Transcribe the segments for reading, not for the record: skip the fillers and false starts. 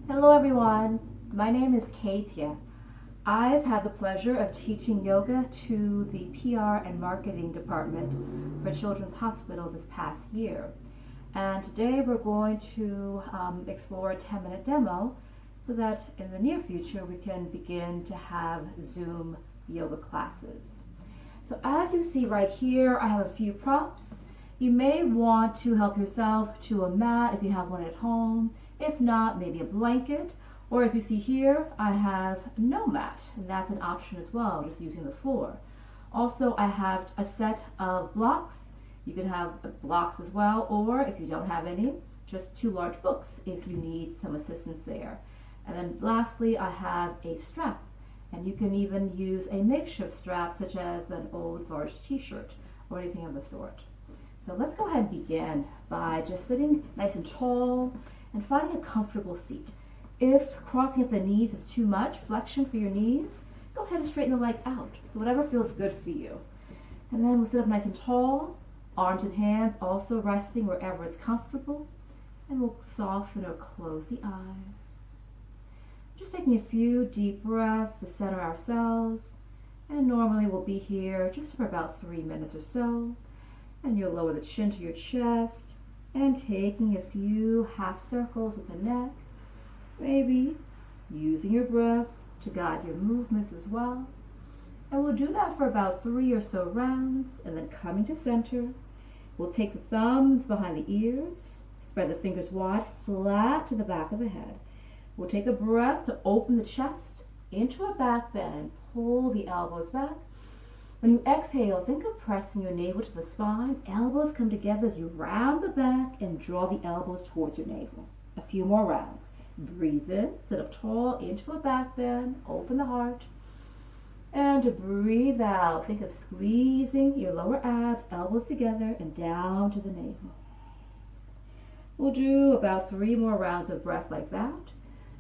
Hello everyone, my name is Katia. I've had the pleasure of teaching yoga to the PR and marketing department for Children's Hospital this past year. And today we're going to explore a 10-minute demo so that in the near future we can begin to have Zoom yoga classes. So as you see right here, I have a few props. You may want to help yourself to a mat if you have one at home. If not, maybe a blanket. Or as you see here, I have no mat, and that's an option as well, just using the floor. Also, I have a set of blocks. You can have blocks as well, or if you don't have any, just two large books if you need some assistance there. And then lastly, I have a strap. And you can even use a makeshift strap such as an old large t-shirt or anything of the sort. So let's go ahead and begin by just sitting nice and tall and finding a comfortable seat. If crossing up the knees is too much, flexion for your knees, go ahead and straighten the legs out. So whatever feels good for you. And then we'll sit up nice and tall, arms and hands also resting wherever it's comfortable. And we'll soften or close the eyes. Just taking a few deep breaths to center ourselves. And normally we'll be here just for about 3 minutes or so. And you'll lower the chin to your chest and taking a few half circles with the neck. Maybe using your breath to guide your movements as well. And we'll do that for about 3 or so rounds, and then coming to center, we'll take the thumbs behind the ears, spread the fingers wide, flat to the back of the head. We'll take a breath to open the chest into a back bend, pull the elbows back. When you exhale, think of pressing your navel to the spine. Elbows come together as you round the back and draw the elbows towards your navel. A few more rounds. Breathe in, sit up tall into a back bend, open the heart. And to breathe out, think of squeezing your lower abs, elbows together, and down to the navel. We'll do about 3 more rounds of breath like that.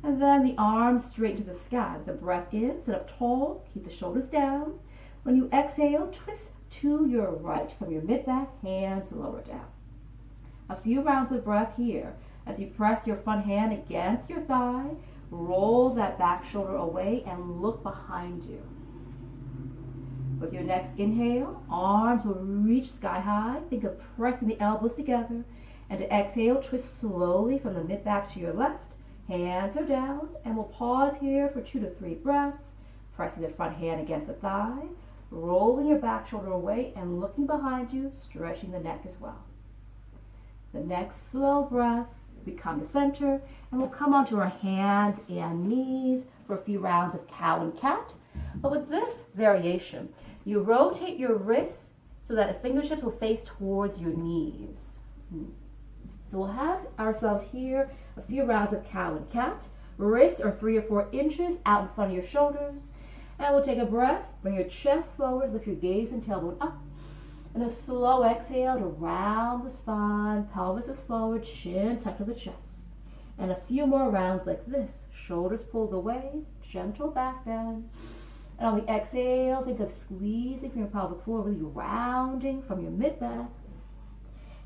And then the arms straight to the sky. With the breath in, sit up tall, keep the shoulders down. When you exhale, twist to your right from your mid-back, hands lower down. A few rounds of breath here. As you press your front hand against your thigh, roll that back shoulder away and look behind you. With your next inhale, arms will reach sky high. Think of pressing the elbows together. And to exhale, twist slowly from the mid-back to your left. Hands are down, and we'll pause here for 2 to 3 breaths, pressing the front hand against the thigh, rolling your back shoulder away and looking behind you, stretching the neck as well. The next slow breath, we come to center, and we'll come onto our hands and knees for a few rounds of cow and cat. But with this variation, you rotate your wrists so that the fingertips will face towards your knees. So we'll have ourselves here a few rounds of cow and cat. Wrists are 3 or 4 inches out in front of your shoulders. And we'll take a breath, bring your chest forward, lift your gaze and tailbone up. And a slow exhale to round the spine, pelvis is forward, chin tucked to the chest. And a few more rounds like this. Shoulders pulled away, gentle back bend. And on the exhale, think of squeezing from your pelvic floor, really rounding from your mid-back.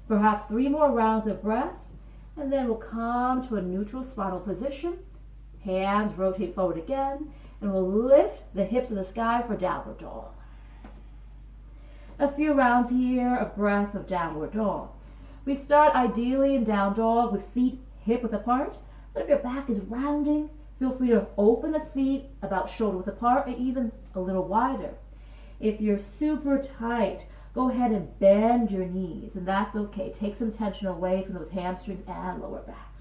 Perhaps 3 more rounds of breath, and then we'll come to a neutral spinal position. Hands rotate forward again, and we'll lift the hips to the sky for downward dog. A few rounds here of breath of downward dog. We start ideally in down dog with feet hip width apart, but if your back is rounding, feel free to open the feet about shoulder width apart or even a little wider. If you're super tight, go ahead and bend your knees, and that's okay. Take some tension away from those hamstrings and lower back.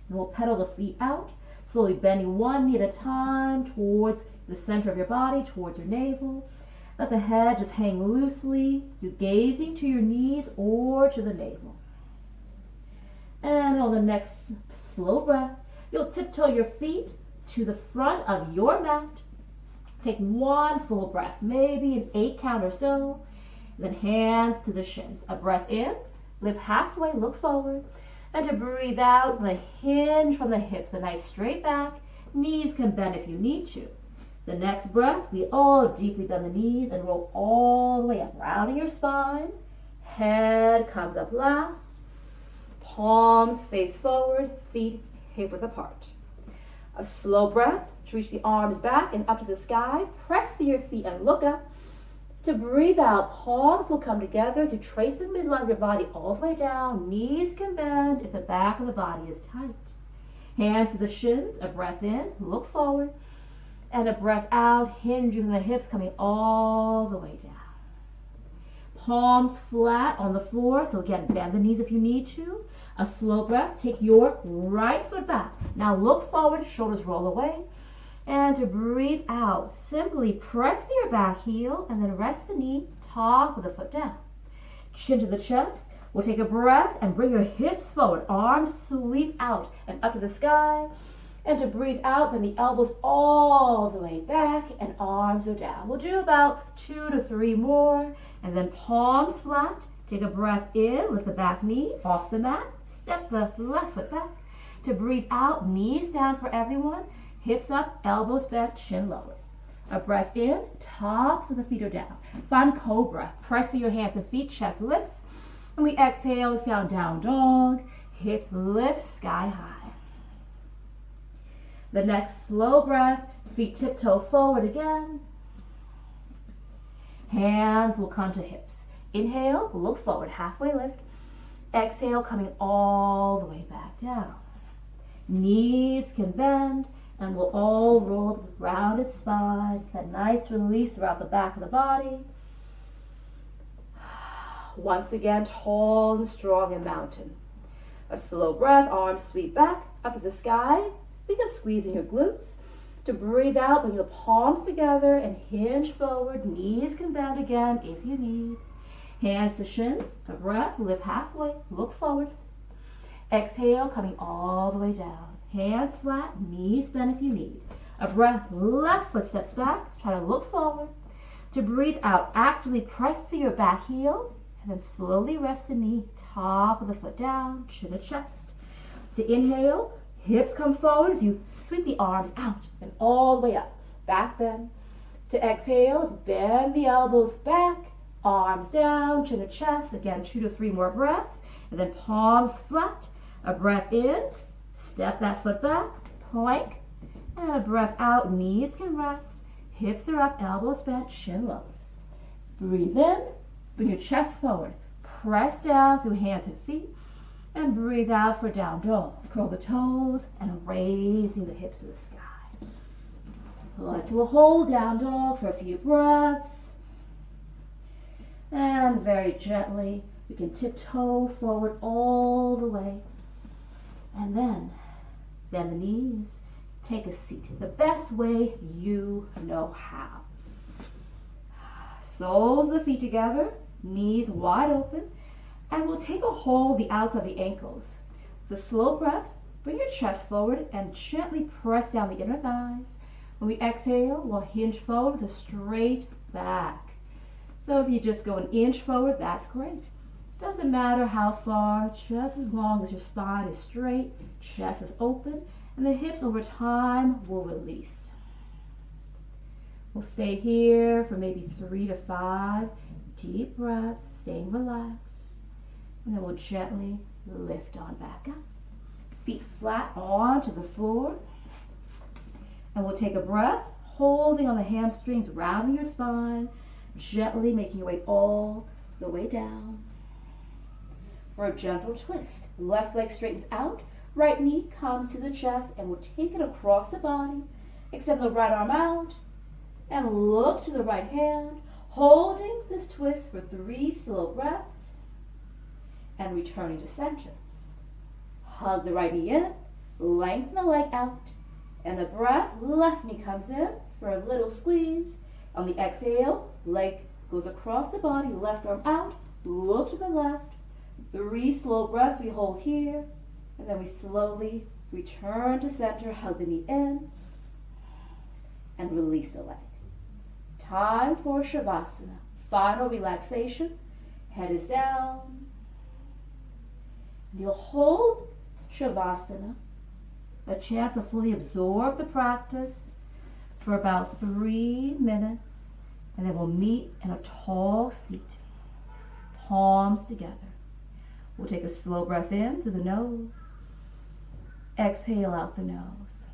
And we'll pedal the feet out, slowly bending one knee at a time towards the center of your body, towards your navel. Let the head just hang loosely. You're gazing to your knees or to the navel. And on the next slow breath, you'll tiptoe your feet to the front of your mat. Take 1 full breath, maybe an 8 count or so. Then hands to the shins. A breath in, lift halfway, look forward. And to breathe out, a hinge from the hips, a nice straight back. Knees can bend if you need to. The next breath, we all deeply bend the knees and roll all the way up, rounding your spine. Head comes up last. Palms face forward, feet hip width apart. A slow breath to reach the arms back and up to the sky. Press through your feet and look up. To breathe out, palms will come together as you trace the midline of your body all the way down. Knees can bend if the back of the body is tight. Hands to the shins, a breath in, look forward. And a breath out, hinging the hips, coming all the way down. Palms flat on the floor, so again, bend the knees if you need to. A slow breath, take your right foot back. Now look forward, shoulders roll away. And to breathe out, simply press to your back heel and then rest the knee, top of the foot down. Chin to the chest. We'll take a breath and bring your hips forward. Arms sweep out and up to the sky. And to breathe out, then the elbows all the way back and arms are down. We'll do about 2 to 3 more. And then palms flat. Take a breath in, lift the back knee off the mat. Step the left foot back. To breathe out, knees down for everyone. Hips up, elbows bent, chin lowers. A breath in, tops of the feet are down. Find cobra. Press through your hands and feet, chest lifts. And we exhale, found down dog. Hips lift sky high. The next slow breath, feet tiptoe forward again. Hands will come to hips. Inhale, look forward, halfway lift. Exhale, coming all the way back down. Knees can bend. And we'll all roll up with rounded spine. That nice release throughout the back of the body. Once again, tall and strong and mountain. A slow breath, arms sweep back, up to the sky. Speak of squeezing your glutes. To breathe out, bring the palms together and hinge forward. Knees can bend again if you need. Hands to shins. A breath, lift halfway, look forward. Exhale, coming all the way down. Hands flat, knees bend if you need. A breath, left foot steps back. Try to look forward. To breathe out, actively press through your back heel. And then slowly rest the knee, top of the foot down, chin to chest. To inhale, hips come forward as you sweep the arms out and all the way up. Back bend. To exhale, bend the elbows back, arms down, chin to chest. Again, 2 to 3 more breaths. And then palms flat. A breath in. Step that foot back, plank, and a breath out, knees can rest, hips are up, elbows bent, chin lowers. Breathe in, bring your chest forward, press down through hands and feet, and breathe out for down dog. Curl the toes and raising the hips to the sky. Let's do a whole down dog for a few breaths. And very gently, we can tiptoe forward all the way. And then, bend the knees, take a seat, the best way you know how. Soles of the feet together, knees wide open, and we'll take a hold of the outside of the ankles. The slow breath, bring your chest forward and gently press down the inner thighs. When we exhale, we'll hinge forward with a straight back. So if you just go an inch forward, that's great. Doesn't matter how far, just as long as your spine is straight, chest is open, and the hips over time will release. We'll stay here for maybe 3 to 5 deep breaths, staying relaxed, and then we'll gently lift on back up. Feet flat onto the floor, and we'll take a breath, holding on the hamstrings, rounding your spine, gently making your way all the way down. For a gentle twist, left leg straightens out, right knee comes to the chest, and we'll take it across the body. Extend the right arm out, and look to the right hand, holding this twist for 3 slow breaths, and returning to center. Hug the right knee in, lengthen the leg out, and a breath, left knee comes in for a little squeeze. On the exhale, leg goes across the body, left arm out, look to the left. 3 slow breaths we hold here, and then we slowly return to center, hug the knee in, and release the leg. Time for Shavasana. Final relaxation. Head is down. You'll hold Shavasana, a chance to fully absorb the practice for about 3 minutes, and then we'll meet in a tall seat, palms together. We'll take a slow breath in through the nose Exhale out the nose.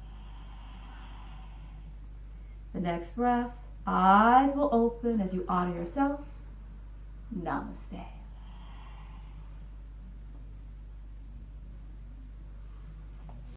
The next breath, eyes will open as you honor yourself. Namaste.